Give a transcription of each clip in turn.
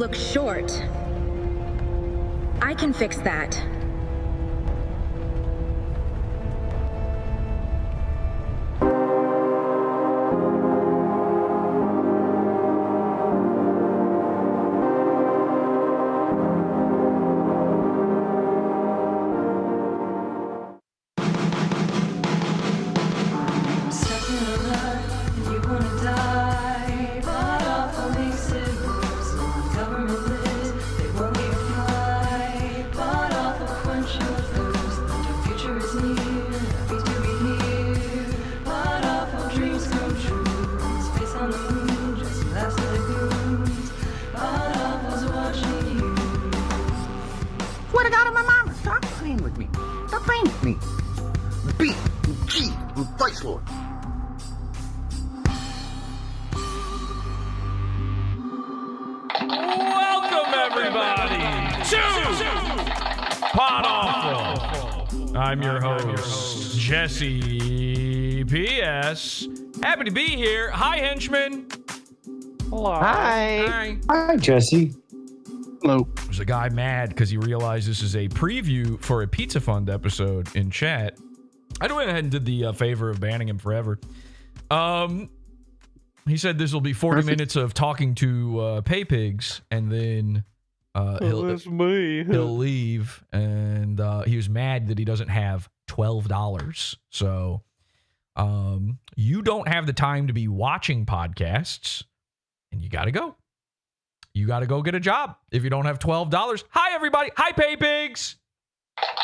look short. I can fix that. Welcome, everybody, to Podawful. I'm your host, Jesse P.S. Happy to be here. Hi, henchman. Hello. Hi. Hi, Jesse. Hello. There's a guy mad because he realized this is a preview for a Pizza Fund episode in chat. I went ahead and did the favor of banning him forever. He said this will be 40 minutes of talking to pay pigs, and then he'll leave. And he was mad that he doesn't have $12. So you don't have the time to be watching podcasts, and you got to go. You got to go get a job if you don't have $12. Hi, everybody. Hi, pay pigs.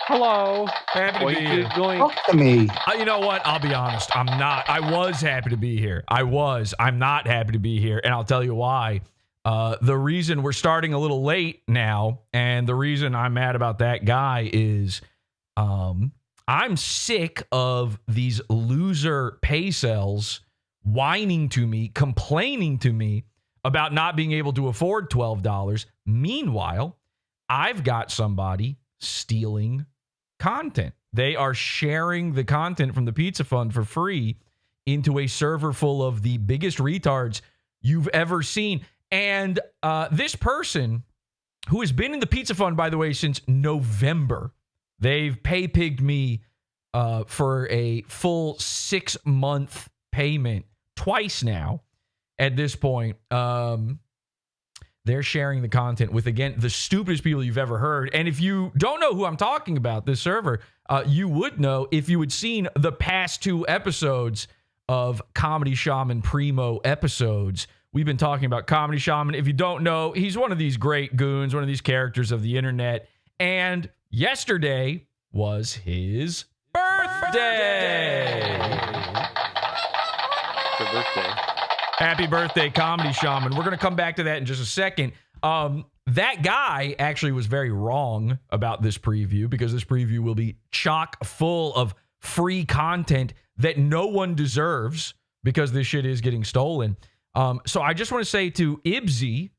Hello. Happy to be here. Talk to me. You know what? I'll be honest. I'm not. I was happy to be here. I'm not happy to be here. And I'll tell you why. The reason we're starting a little late now, and the reason I'm mad about that guy is I'm sick of these loser pay cells whining to me, complaining to me about not being able to afford $12. Meanwhile, I've got somebody stealing content. They are sharing the content from the Pizza Fund for free into a server full of the biggest retards you've ever seen. And this person, who has been in the Pizza Fund, by the way, since November, they've pay-pigged me for a full 6-month payment twice now at this point. They're sharing the content with, again, the stupidest people you've ever heard. And if you don't know who I'm talking about, this server, you would know if you had seen the past 2 episodes of Comedy Shaman Primo episodes. We've been talking about Comedy Shaman. If you don't know, he's one of these great goons, one of these characters of the internet. And yesterday was his birthday. Happy birthday. Happy birthday, Comedy Shaman. We're going to come back to that in just a second. That guy actually was very wrong about this preview, because this preview will be chock full of free content that no one deserves, because this shit is getting stolen. So I just want to say to Ibsy,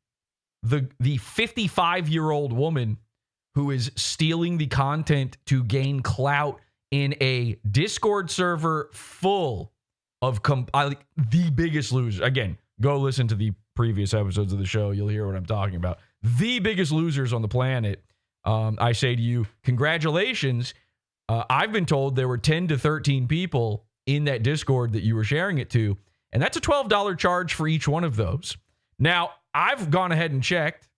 the 55-year-old woman who is stealing the content to gain clout in a Discord server full of the biggest losers. Again, go listen to the previous episodes of the show. You'll hear what I'm talking about. The biggest losers on the planet. I say to you, congratulations. I've been told there were 10 to 13 people in that Discord that you were sharing it to, and that's a $12 charge for each one of those. Now, I've gone ahead and checked.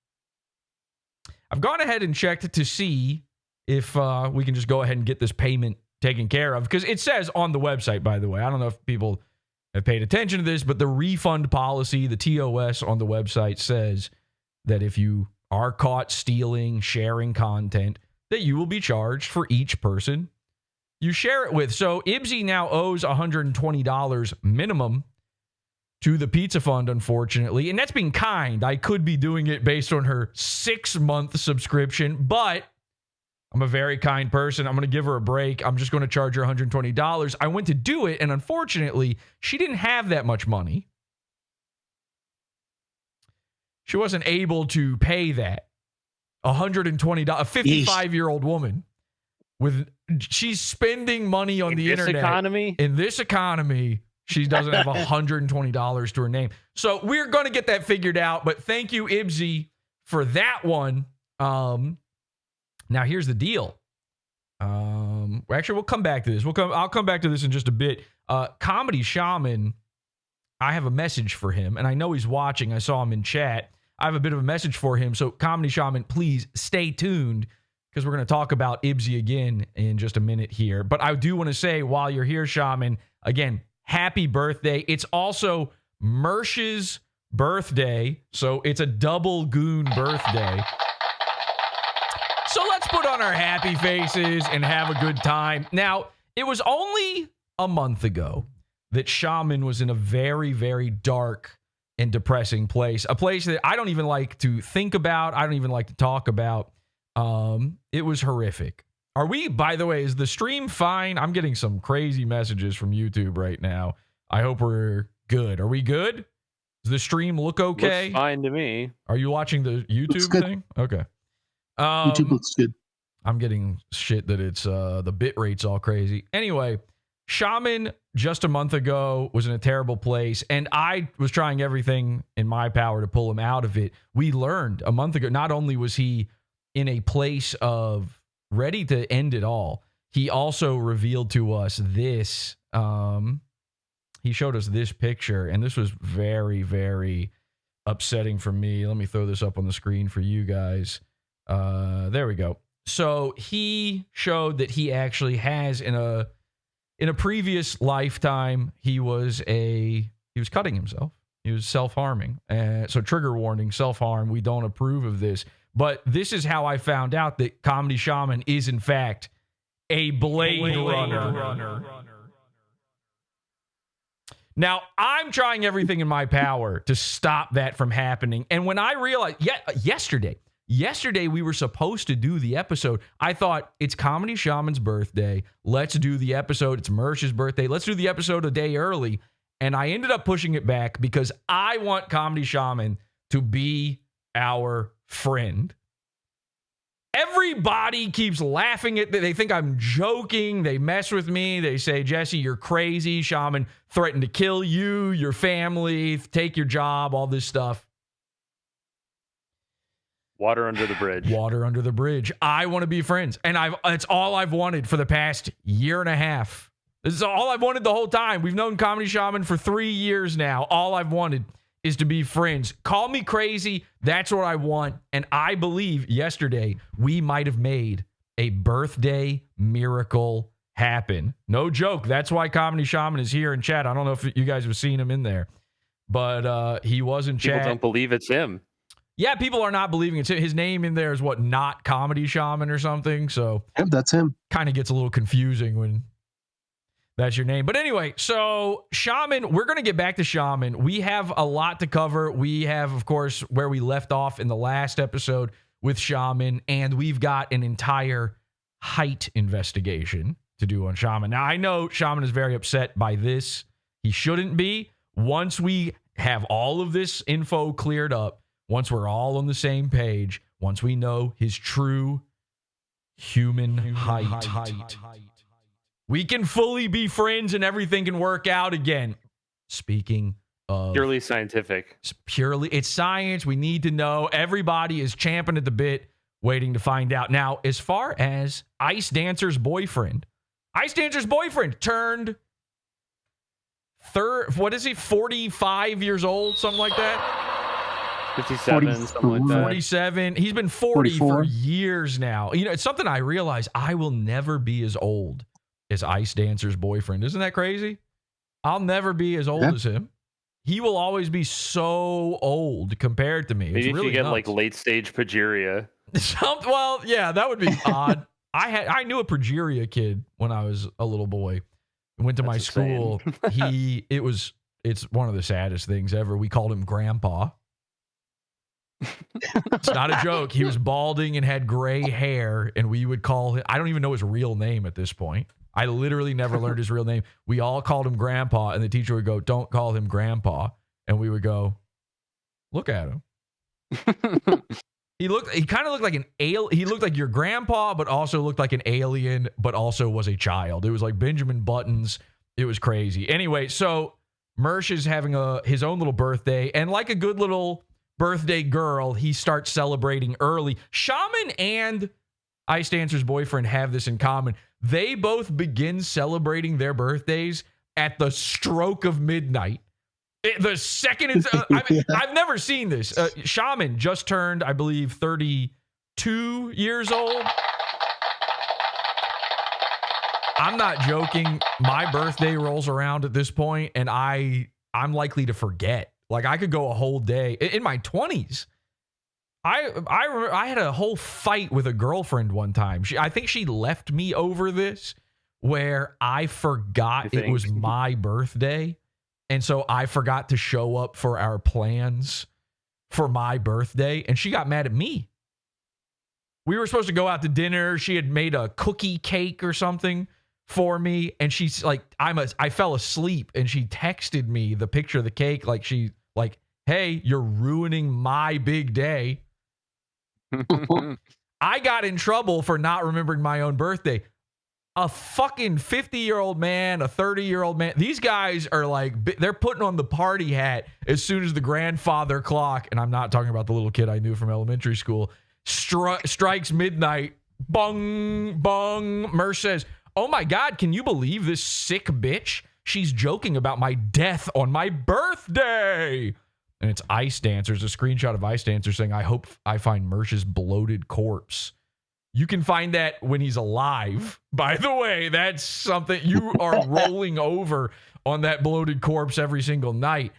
To see if we can just go ahead and get this payment taken care of, because it says on the website, by the way, I don't know if people have paid attention to this, but the refund policy, the TOS on the website, says that if you are caught stealing, sharing content, that you will be charged for each person you share it with. So Ibsy now owes $120 minimum to the Pizza Fund, unfortunately, and that's being kind. I could be doing it based on her 6-month subscription, but I'm a very kind person. I'm going to give her a break. I'm just going to charge her $120. I went to do it, and unfortunately, she didn't have that much money. She wasn't able to pay that. $120, a 55-year-old woman. She's spending money on the internet. In this economy, she doesn't have $120 to her name. So we're going to get that figured out. But thank you, Ibsy, for that one. Now here's the deal. Actually, we'll come back to this. I'll come back to this in just a bit. Comedy Shaman, I have a message for him, and I know he's watching. I saw him in chat. I have a bit of a message for him. So, Comedy Shaman, please stay tuned because we're going to talk about Ibsy again in just a minute here. But I do want to say, while you're here, Shaman, again, happy birthday. It's also MERSH's birthday, so it's a double goon birthday. So let's put on our happy faces and have a good time. Now, it was only a month ago that Shaman was in a very, very dark and depressing place. A place that I don't even like to think about. I don't even like to talk about. It was horrific. Are we, by the way, is the stream fine? I'm getting some crazy messages from YouTube right now. I hope we're good. Are we good? Does the stream look okay? Looks fine to me. Are you watching the YouTube thing? Okay. YouTube looks good. I'm getting shit that it's the bit rate's all crazy. Anyway, Shaman just a month ago was in a terrible place, and I was trying everything in my power to pull him out of it. We learned a month ago, not only was he in a place of ready to end it all, he also revealed to us this. He showed us this picture, and this was very, very upsetting for me. Let me throw this up on the screen for you guys. There we go. So he showed that he actually has in a previous lifetime, he was cutting himself. He was self-harming. So trigger warning, self-harm. We don't approve of this. But this is how I found out that Comedy Shaman is in fact a Blade Runner. Now, I'm trying everything in my power to stop that from happening. And when I realized, yesterday we were supposed to do the episode. I thought, it's Comedy Shaman's birthday. Let's do the episode. It's MERSH's birthday. Let's do the episode a day early. And I ended up pushing it back because I want Comedy Shaman to be our friend. Everybody keeps laughing at me. They think I'm joking. They mess with me. They say, Jesse, you're crazy. Shaman threatened to kill you, your family, take your job, all this stuff. Water under the bridge. Water under the bridge. I want to be friends. And it's all I've wanted for the past year and a half. This is all I've wanted the whole time. We've known Comedy Shaman for 3 years now. All I've wanted is to be friends. Call me crazy. That's what I want. And I believe yesterday we might have made a birthday miracle happen. No joke. That's why Comedy Shaman is here in chat. I don't know if you guys have seen him in there, but he was in chat. People don't believe it's him. Yeah, people are not believing it. His name in there is what, not Comedy Shaman or something. So Yep, that's him. Kind of gets a little confusing when that's your name. But anyway, so Shaman, we're going to get back to Shaman. We have a lot to cover. We have, of course, where we left off in the last episode with Shaman, and we've got an entire height investigation to do on Shaman. Now, I know Shaman is very upset by this. He shouldn't be. Once we have all of this info cleared up, once we're all on the same page, once we know his true human height, we can fully be friends and everything can work out again. Speaking of purely scientific. It's science. We need to know. Everybody is champing at the bit, waiting to find out. Now, as far as Ice Dancer's boyfriend turned 45 years old, something like that. 57, something like that. 47. He's been 40 44. for years now. You know, it's something I realize I will never be as old as Ice Dancer's boyfriend. Isn't that crazy? I'll never be as old as him. He will always be so old compared to me. Maybe it's if really you get nuts. like late stage progeria. Well, yeah, that would be odd. I knew a progeria kid when I was a little boy. Went to my school. It's one of the saddest things ever. We called him Grandpa. It's not a joke. He was balding and had gray hair, and we would call him, I don't even know his real name at this point. I literally never learned his real name. We all called him Grandpa, and the teacher would go, "Don't call him Grandpa." And we would go, "Look at him." He kind of looked like an alien. He looked like your grandpa, but also looked like an alien, but also was a child. It was like Benjamin Buttons. It was crazy. Anyway, so MERSH is having his own little birthday, and like a good little birthday girl, he starts celebrating early. Shaman and Ice Dancer's boyfriend have this in common. They both begin celebrating their birthdays at the stroke of midnight. The second it's, I've never seen this. Shaman just turned, I believe, 32 years old. I'm not joking. My birthday rolls around at this point, and I'm likely to forget. Like, I could go a whole day in my 20s. I had a whole fight with a girlfriend one time. I think she left me over this, where I forgot it was my birthday. And so I forgot to show up for our plans for my birthday. And she got mad at me. We were supposed to go out to dinner. She had made a cookie cake or something for me. And she's like, I fell asleep. And she texted me the picture of the cake. Like, hey, you're ruining my big day. I got in trouble for not remembering my own birthday. A fucking 50-year-old man, a 30-year-old man. These guys are like, they're putting on the party hat as soon as the grandfather clock, and I'm not talking about the little kid I knew from elementary school, strikes midnight. Bung, bung. MERSH says, oh my God, can you believe this sick bitch? She's joking about my death on my birthday. And it's Ice Dancers, a screenshot of Ice Dancer saying, I hope I find MERSH's bloated corpse. You can find that when he's alive. By the way, that's something you are rolling over on that bloated corpse every single night.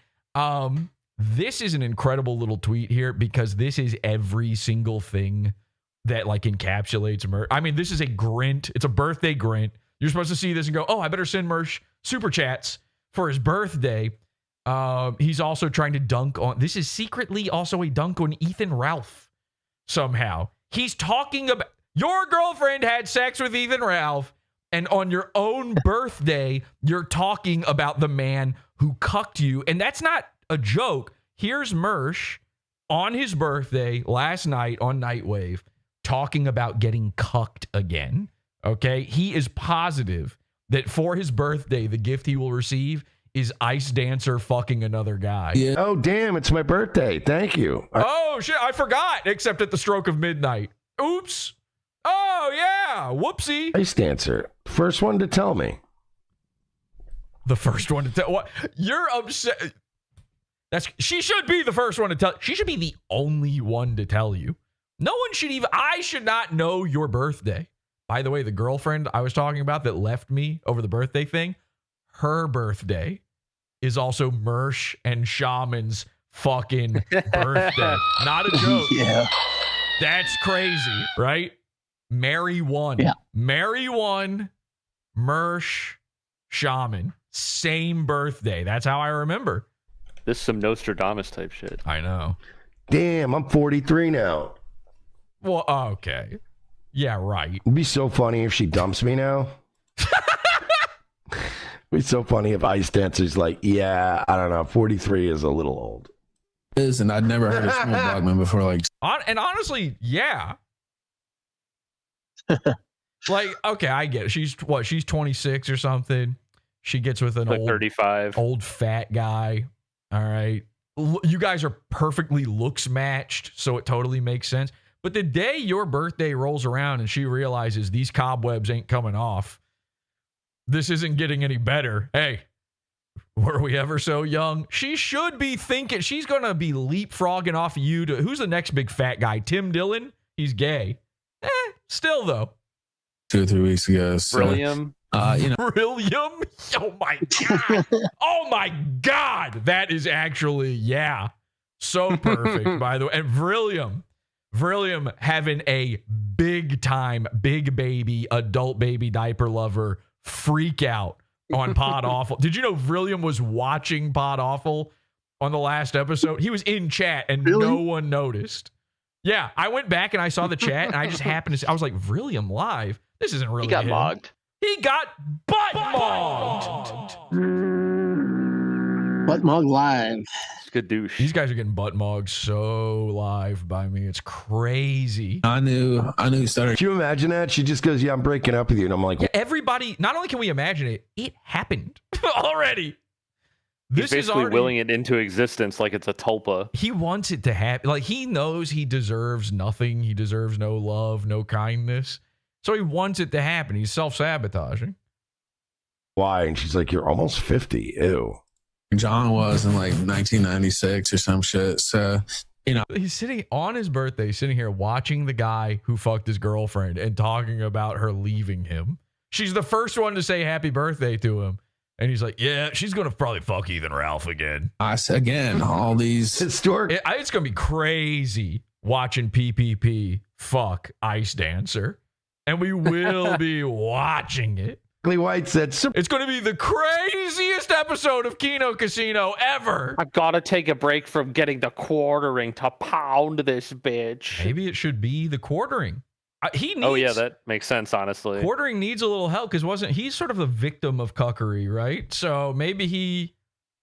This is an incredible little tweet here because this is every single thing that like encapsulates MERSH. I mean, this is a grint. It's a birthday grint. You're supposed to see this and go, oh, I better send MERSH super chats for his birthday. He's also trying to dunk on, this is secretly also a dunk on Ethan Ralph somehow. He's talking about, your girlfriend had sex with Ethan Ralph, and on your own birthday, you're talking about the man who cucked you. And that's not a joke. Here's MERSH on his birthday last night on Nightwave talking about getting cucked again. Okay? He is positive that for his birthday, the gift he will receive is Ice Dancer fucking another guy. Yeah. Oh, damn, it's my birthday. Thank you. Oh, shit, I forgot, except at the stroke of midnight. Oops. Oh, yeah, whoopsie. Ice Dancer, first one to tell me. The first one to tell? What? You're upset. She should be the first one to tell. She should be the only one to tell you. No one should even, I should not know your birthday. By the way, the girlfriend I was talking about that left me over the birthday thing, her birthday is also MERSH and Shaman's fucking birthday. Not a joke. Yeah. That's crazy, right? Marry one. Yeah. Marry one, MERSH, Shaman. Same birthday. That's how I remember. This is some Nostradamus type shit. I know. Damn, I'm 43 now. Well, okay. Yeah, right. It'd be so funny if she dumps me now. It'd be so funny if Ice Dancer's like, yeah, I don't know, 43 is a little old. And I'd never heard of Small Dogman before. Like, And honestly, yeah. Like, okay, I get it. She's 26 or something. She gets with an like 35 old fat guy. All right. You guys are perfectly looks matched, so it totally makes sense. But the day your birthday rolls around and she realizes these cobwebs ain't coming off, this isn't getting any better. Hey, were we ever so young? She should be thinking she's going to be leapfrogging off of you to, who's the next big fat guy? Tim Dillon? He's gay. Still though. 2 or 3 weeks ago. So, Brillium. Brillium? Oh my God. Oh my God. That is actually, yeah. So perfect, by the way. And Brillium having a big time, big baby, adult baby diaper lover freak out on Pod Awful. Did you know Brillium was watching Pod Awful on the last episode? He was in chat and no one noticed. Yeah, I went back and I saw the chat and I just happened to see, I was like, Brillium live? This isn't really He got him. mogged. He got butt mogged. Butt Mog Live. Skadoosh. These guys are getting butt mogged so live by me. It's crazy. I knew he started. Can you imagine that? She just goes, yeah, I'm breaking up with you. And I'm like, Yeah, everybody, not only can we imagine it, it happened already. He's basically willing it into existence like it's a tulpa. He wants it to happen. Like, he knows he deserves nothing. He deserves no love, no kindness. So he wants it to happen. He's self-sabotaging. Why? And she's like, you're almost 50. Ew. John was in like 1996 or some shit. So, you know, He's sitting on his birthday, sitting here watching the guy who fucked his girlfriend and talking about her leaving him. She's the first one to say happy birthday to him. And he's like, yeah, she's going to probably fuck Ethan Ralph again. again, all these Historic. It's going to be crazy watching PPP fuck Ice Dancer. And we will be watching it. White said, It's going to be the craziest episode of Kino Casino ever. I've got to take a break from getting the quartering to pound this bitch. Maybe it should be the quartering. He needs, Oh yeah, that makes sense, honestly. quartering needs a little help because he's sort of a victim of cuckery, right? So maybe he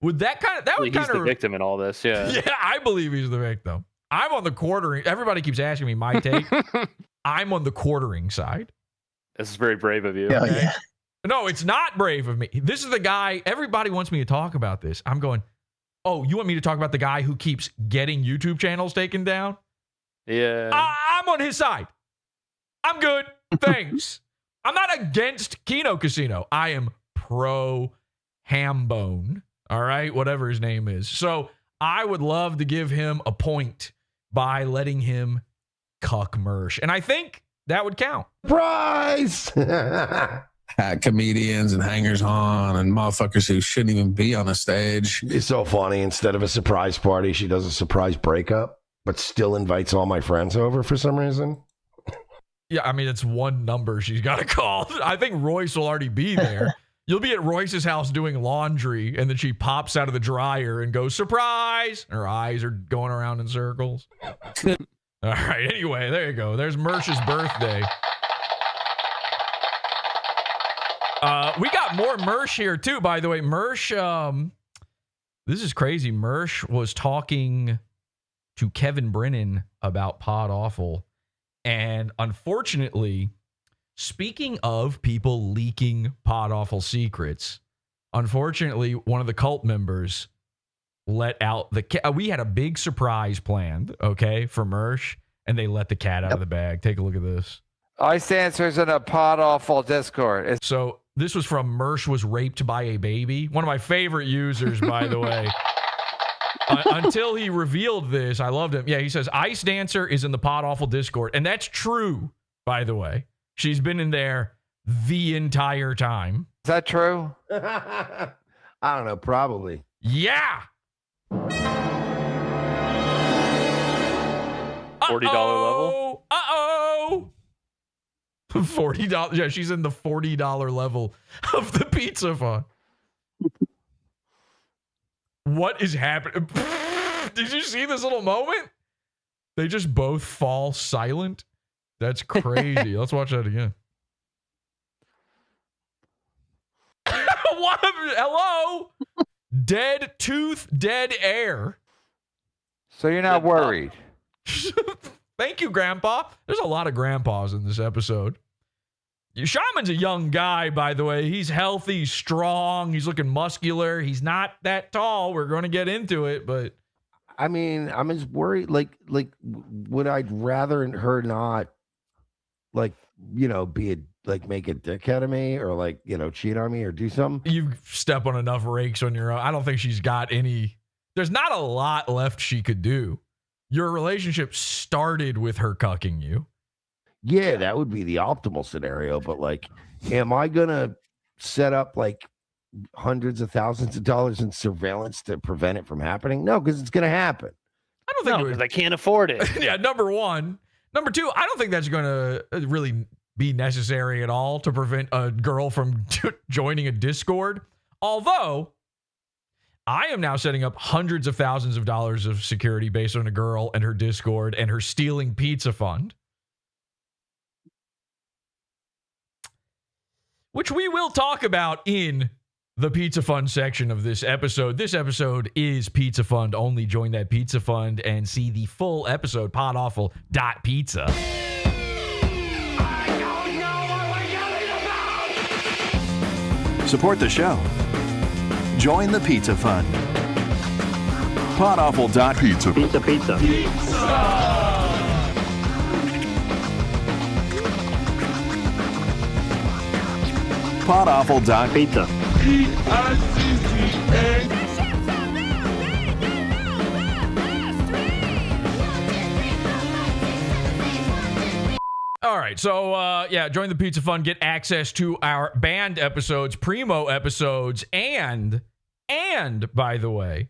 would that would He's kind the of victim in all this, yeah. Yeah, I believe he's the victim. I'm on the quartering. Everybody keeps asking me my take. I'm on the quartering side. This is very brave of you. Hell yeah. No, it's not brave of me. This is the guy. Everybody wants me to talk about this. I'm going, oh, you want me to talk about the guy who keeps getting YouTube channels taken down? Yeah. I'm on his side. I'm good. Thanks. I'm not against Kino Casino. I am pro Hambone. All right. Whatever his name is. So I would love to give him a point by letting him cuck MERSH. And I think that would count. surprise. hat comedians and hangers on and motherfuckers who shouldn't even be on a stage. It's so funny. Instead of a surprise party, she does a surprise breakup, but still invites all my friends over for some reason. Yeah, I mean, it's one number she's got to call. I think Royce will already be there. You'll be at Royce's house doing laundry, and then she pops out of the dryer and goes, surprise! Her eyes are going around in circles. All right, anyway, there you go. There's MERSH's birthday. We got more MERSH here, too, by the way. MERSH, this is crazy. MERSH was talking to Kevin Brennan about PodAwful. And unfortunately, speaking of people leaking PodAwful secrets, unfortunately, one of the cult members let out the cat. We had a big surprise planned, okay, for MERSH, and they let the cat out of the bag. Take a look at this. Ice Dancer's in a PodAwful Discord. So this was from MERSH was raped by a baby. One of my favorite users, by the way. Until he revealed this, I loved him. Yeah, he says, Ice Dancer is in the PodAwful Discord. And that's true, by the way. She's been in there the entire time. Is that true? I don't know. Probably. Yeah. $40 level? Uh-oh. $40. Yeah, she's in the $40 level of the pizza fund. What is happening? Did you see this little moment? They just both fall silent. That's crazy. Let's watch that again. What? Hello? Dead tooth, dead air. So you're not worried? Thank you, Grandpa. There's a lot of grandpas in this episode. Shaman's a young guy, by the way. He's healthy, strong. He's looking muscular. He's not that tall. We're going to get into it, but I mean, I'm just worried. Like, would I rather her not, like, you know, make a dick out of me or like, you know, cheat on me or do something? you step on enough rakes on your own. I don't think she's got any. There's not a lot left she could do. Your relationship started with her cucking you. Yeah, that would be the optimal scenario. But like, am I gonna set up like hundreds of thousands of dollars in surveillance to prevent it from happening? No, because it's gonna happen. I don't think No, because I can't afford it. Yeah, number one. Number two, I don't think that's going to really be necessary at all to prevent a girl from joining a Discord. Although, I am now setting up hundreds of thousands of dollars of security based on a girl and her Discord and her stealing pizza fund. Which we will talk about in the Pizza Fund section of this episode. This episode is Pizza Fund only. Join that Pizza Fund and see the full episode, podawful.pizza. Support the show. Join the Pizza Fund. Podawful.pizza. Pizza. Podawful.pizza. All right, so yeah, join the Pizza Fund, get access to our band episodes, primo episodes, and by the way,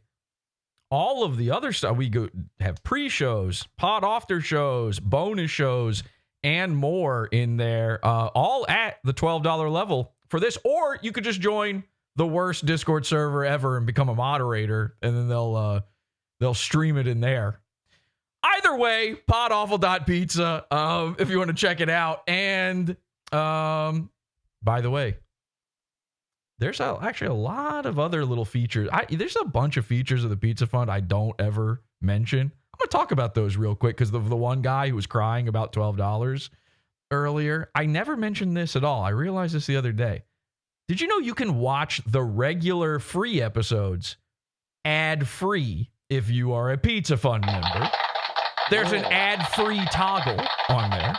all of the other stuff. We have pre-shows, pod after shows, bonus shows, and more in there, all at the $12 level for this. Or you could just join the worst Discord server ever and become a moderator, and then they'll stream it in there. Either way, podawful.pizza, if you want to check it out. And by the way, there's actually a lot of other little features. There's a bunch of features of the Pizza Fund I don't ever mention. I'm going to talk about those real quick because the one guy who was crying about $12 earlier, I never mentioned this at all. I realized this the other day. Did you know you can watch the regular free episodes ad-free if you are a Pizza Fund member? There's an ad-free toggle on there.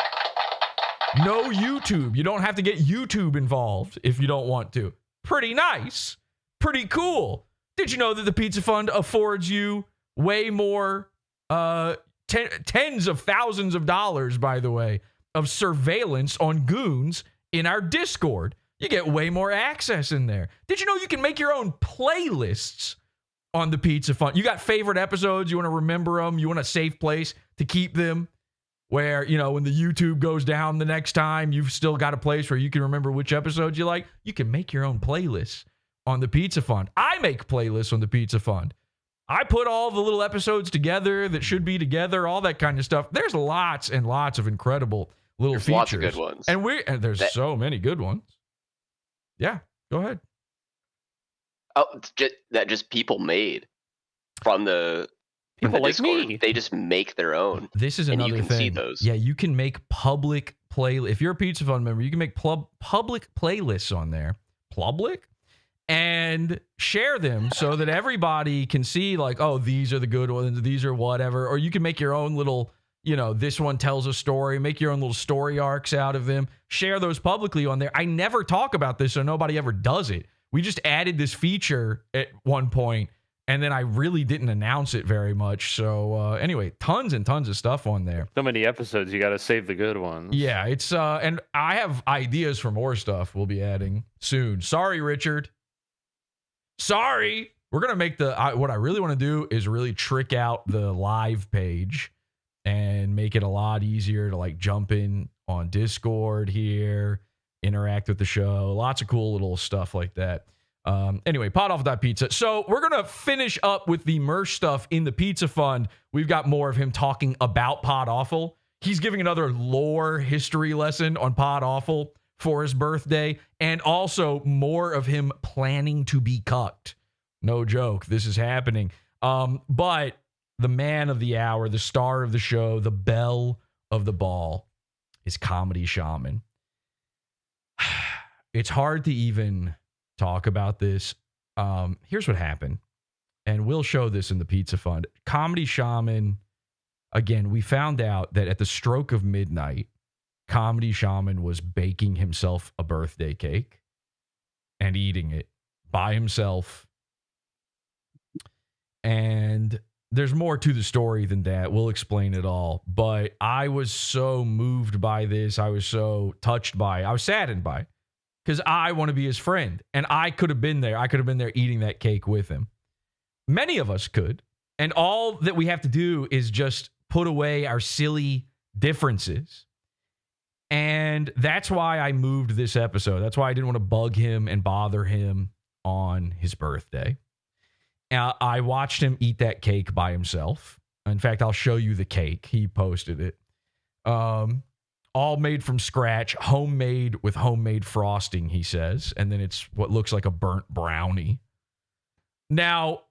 No YouTube. You don't have to get YouTube involved if you don't want to. Pretty nice. Pretty cool. Did you know that the Pizza Fund affords you way more, tens of thousands of dollars, by the way, of surveillance on goons in our Discord? You get way more access in there. Did you know you can make your own playlists on the Pizza Fund? You got favorite episodes, you want to remember them, you want a safe place to keep them where, you know, when the YouTube goes down the next time, you've still got a place where you can remember which episodes you like. You can make your own playlists on the Pizza Fund. I make playlists on the Pizza Fund. I put all the little episodes together that should be together, all that kind of stuff. There's lots and lots of incredible little features. Lots of good ones. And there's so many good ones. Yeah, go ahead. Oh, just people made from the people like Discord. me. They just make their own. This is and another you can thing. See those. Yeah, you can make public if you're a Pizza Fund member, you can make public playlists on there. Public? And share them so that everybody can see, like, oh, these are the good ones, these are whatever. Or you can make your own little, you know, this one tells a story, make your own little story arcs out of them. Share those publicly on there. I never talk about this, so nobody ever does it. We just added this feature at one point, and then I really didn't announce it very much. So anyway, tons and tons of stuff on there. So many episodes, you got to save the good ones. Yeah, it's and I have ideas for more stuff we'll be adding soon. Sorry, Richard. Sorry. We're going to make what I really want to do is really trick out the live page and make it a lot easier to like jump in on Discord here, interact with the show. Lots of cool little stuff like that. Anyway, podawful.pizza. So we're going to finish up with the MERSH stuff in the Pizza Fund. We've got more of him talking about Podawful. He's giving another lore history lesson on Podawful for his birthday, and also more of him planning to be cucked. No joke. This is happening. But the man of the hour, the star of the show, the belle of the ball is Comedy Shaman. It's hard to even talk about this. Here's what happened, and we'll show this in the Pizza Fund. Comedy Shaman, again, we found out that at the stroke of midnight, Comedy Shaman was baking himself a birthday cake and eating it by himself. And there's more to the story than that. We'll explain it all. But I was so moved by this. I was so touched by it. I was saddened by it because I want to be his friend. And I could have been there. I could have been there eating that cake with him. Many of us could. And all that we have to do is just put away our silly differences. And that's why I moved this episode. That's why I didn't want to bug him and bother him on his birthday. I watched him eat that cake by himself. In fact, I'll show you the cake. He posted it. All made from scratch, homemade with homemade frosting, he says. And then it's what looks like a burnt brownie. Now,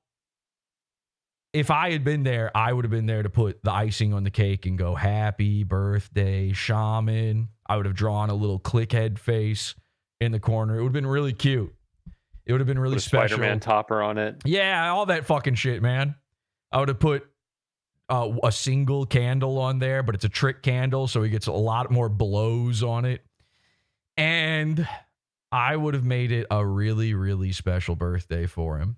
if I had been there, I would have been there to put the icing on the cake and go, happy birthday, Shaman. I would have drawn a little clickhead face in the corner. It would have been really cute. It would have been really With a special. Spider-Man topper on it. Yeah, all that fucking shit, man. I would have put a single candle on there, but it's a trick candle, so he gets a lot more blows on it. And I would have made it a really, really special birthday for him.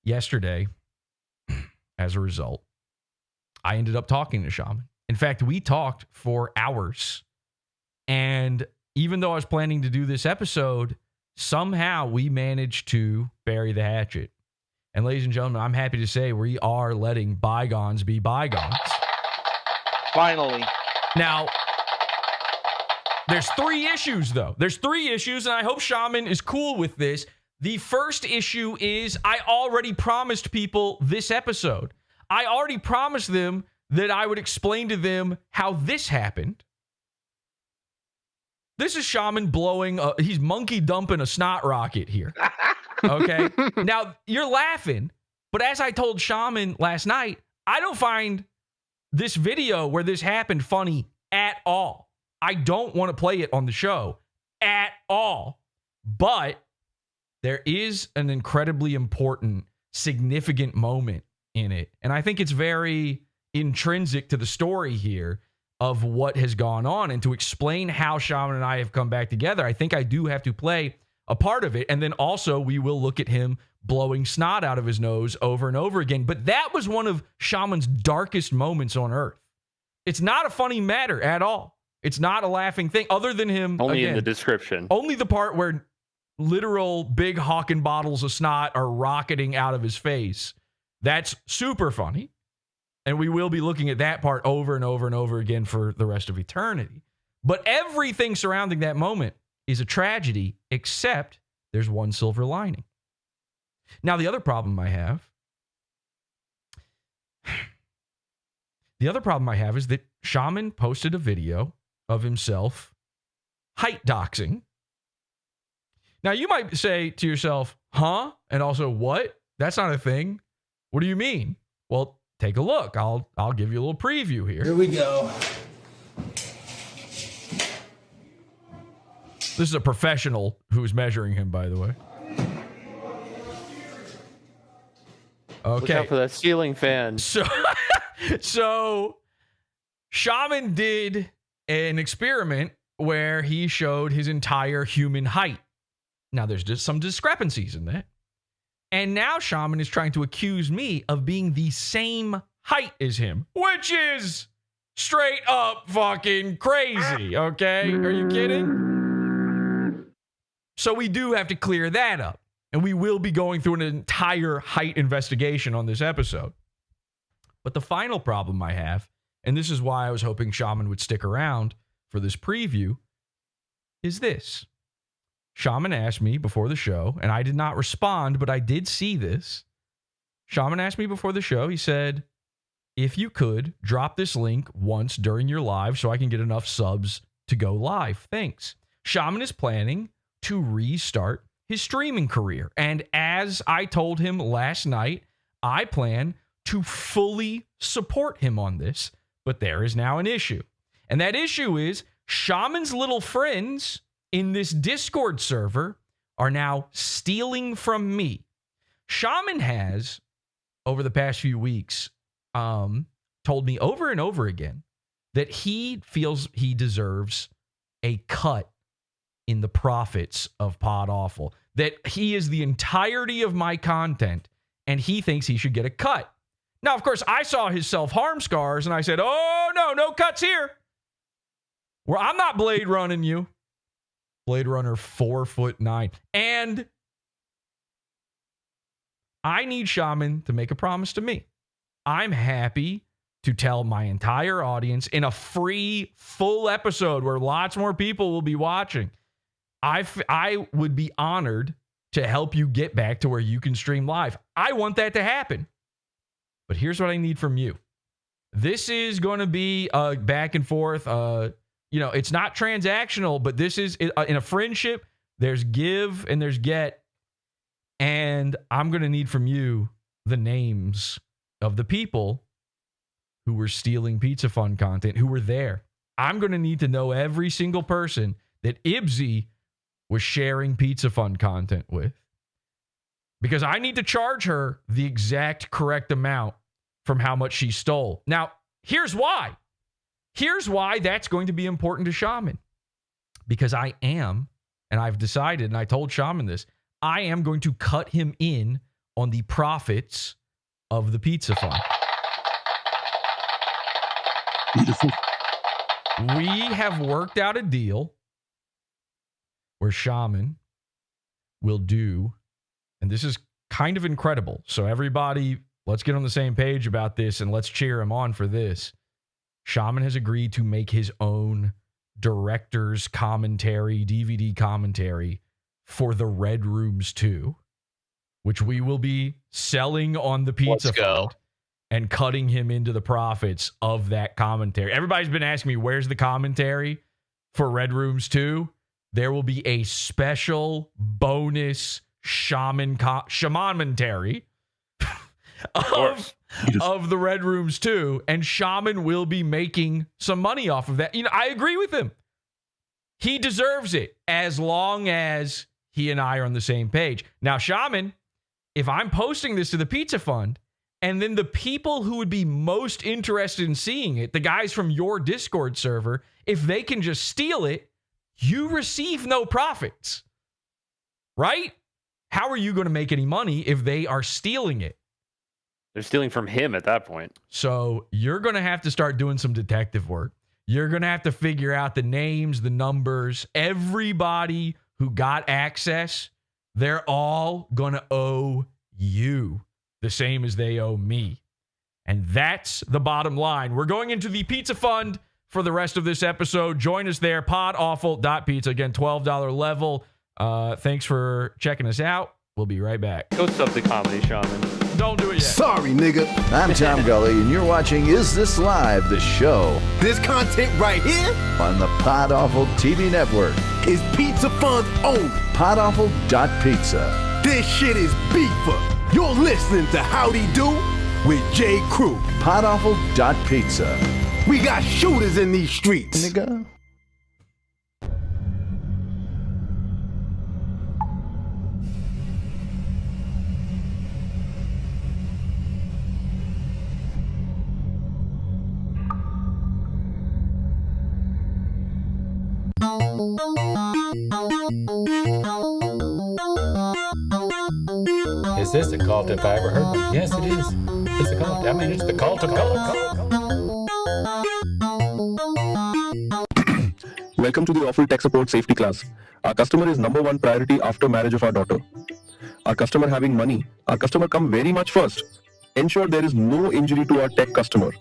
Yesterday, as a result, I ended up talking to Shaman. In fact, we talked for hours. And even though I was planning to do this episode, somehow we managed to bury the hatchet. And ladies and gentlemen, I'm happy to say we are letting bygones be bygones. Finally. Now, there's 3 issues, though. There's 3 issues, and I hope Shaman is cool with this. The first issue is I already promised people this episode. I already promised them that I would explain to them how this happened. This is Shaman blowing, he's monkey dumping a snot rocket here. Okay? Now, you're laughing, but as I told Shaman last night, I don't find this video where this happened funny at all. I don't want to play it on the show at all. But there is an incredibly important, significant moment in it. And I think it's very intrinsic to the story here of what has gone on. And to explain how Shaman and I have come back together, I think I do have to play a part of it. And then also we will look at him blowing snot out of his nose over and over again. But that was one of Shaman's darkest moments on Earth. It's not a funny matter at all. It's not a laughing thing other than him. Only again, in the description. Only the part where literal big hawking bottles of snot are rocketing out of his face. That's super funny. And we will be looking at that part over and over and over again for the rest of eternity. But everything surrounding that moment is a tragedy, except there's one silver lining. Now, the other problem I have is that Shaman posted a video of himself height doxing. Now, you might say to yourself, huh? And also, what? That's not a thing. What do you mean? Well, take a look. I'll give you a little preview here. Here we go. This is a professional who's measuring him, by the way. Okay. Look out for that ceiling fan. So Shaman did an experiment where he showed his entire human height. Now, there's just some discrepancies in that. And now Shaman is trying to accuse me of being the same height as him, which is straight up fucking crazy, okay? Are you kidding? So we do have to clear that up. And we will be going through an entire height investigation on this episode. But the final problem I have, and this is why I was hoping Shaman would stick around for this preview, is this. Shaman asked me before the show, and I did not respond, but I did see this. Shaman asked me before the show, he said, if you could, drop this link once during your live so I can get enough subs to go live. Thanks. Shaman is planning to restart his streaming career. And as I told him last night, I plan to fully support him on this. But there is now an issue. And that issue is Shaman's little friends in this Discord server are now stealing from me. Shaman has, over the past few weeks, told me over and over again that he feels he deserves a cut in the profits of Podawful, that he is the entirety of my content and he thinks he should get a cut. Now, of course, I saw his self-harm scars and I said, oh, no cuts here. Well, I'm not Blade running you. Blade Runner 4'9". And I need Shaman to make a promise to me. I'm happy to tell my entire audience in a free, full episode where lots more people will be watching. I would be honored to help you get back to where you can stream live. I want that to happen. But here's what I need from you. This is going to be back and forth. It's not transactional, but this is in a friendship. There's give and there's get. And I'm going to need from you the names of the people who were stealing Pizza Fun content, who were there. I'm going to need to know every single person that Ibsy was sharing Pizza Fund content with, because I need to charge her the exact correct amount from how much she stole. Now, here's why. Here's why that's going to be important to Shaman. Because I am, and I've decided, and I told Shaman this, I am going to cut him in on the profits of the Pizza Fund. Beautiful. We have worked out a deal where Shaman will do, and this is kind of incredible. So everybody, let's get on the same page about this and let's cheer him on for this. Shaman has agreed to make his own director's commentary, DVD commentary for the Red Rooms 2, which we will be selling on the Pizza Fund and cutting him into the profits of that commentary. Everybody's been asking me, where's the commentary for Red Rooms 2? There will be a special bonus shaman-mentary of the Red Rooms 2, and Shaman will be making some money off of that. You know, I agree with him. He deserves it as long as he and I are on the same page. Now, Shaman, if I'm posting this to the Pizza Fund, and then the people who would be most interested in seeing it, the guys from your Discord server, if they can just steal it, you receive no profits, right? How are you going to make any money if they are stealing it? They're stealing from him at that point. So you're going to have to start doing some detective work. You're going to have to figure out the names, the numbers, everybody who got access. They're all going to owe you the same as they owe me. And that's the bottom line. We're going into the Pizza Fund for the rest of this episode. Join us there, podawful.pizza. Again, $12 level. Thanks for checking us out. We'll be right back. Go sub the comedy, Shaman. Don't do it yet. Sorry, nigga. I'm Tom Gully, and you're watching Is This Live, the show This content right here on the Pod Awful TV network. is Pizza Fund's own. Podawful.pizza. This shit is beefer. You're listening to Howdy Do with J. Crew. Podawful.pizza. We got shooters in these streets. Nigga. Is this a cult if I ever heard one? Yes, it is. It's a cult. I mean, it's the cult of cults. Welcome to the Awful Tech Support Safety class. Our customer is number one priority after marriage of our daughter. Our customer having money. Our customer come very much first. Ensure there is no injury to our tech customer.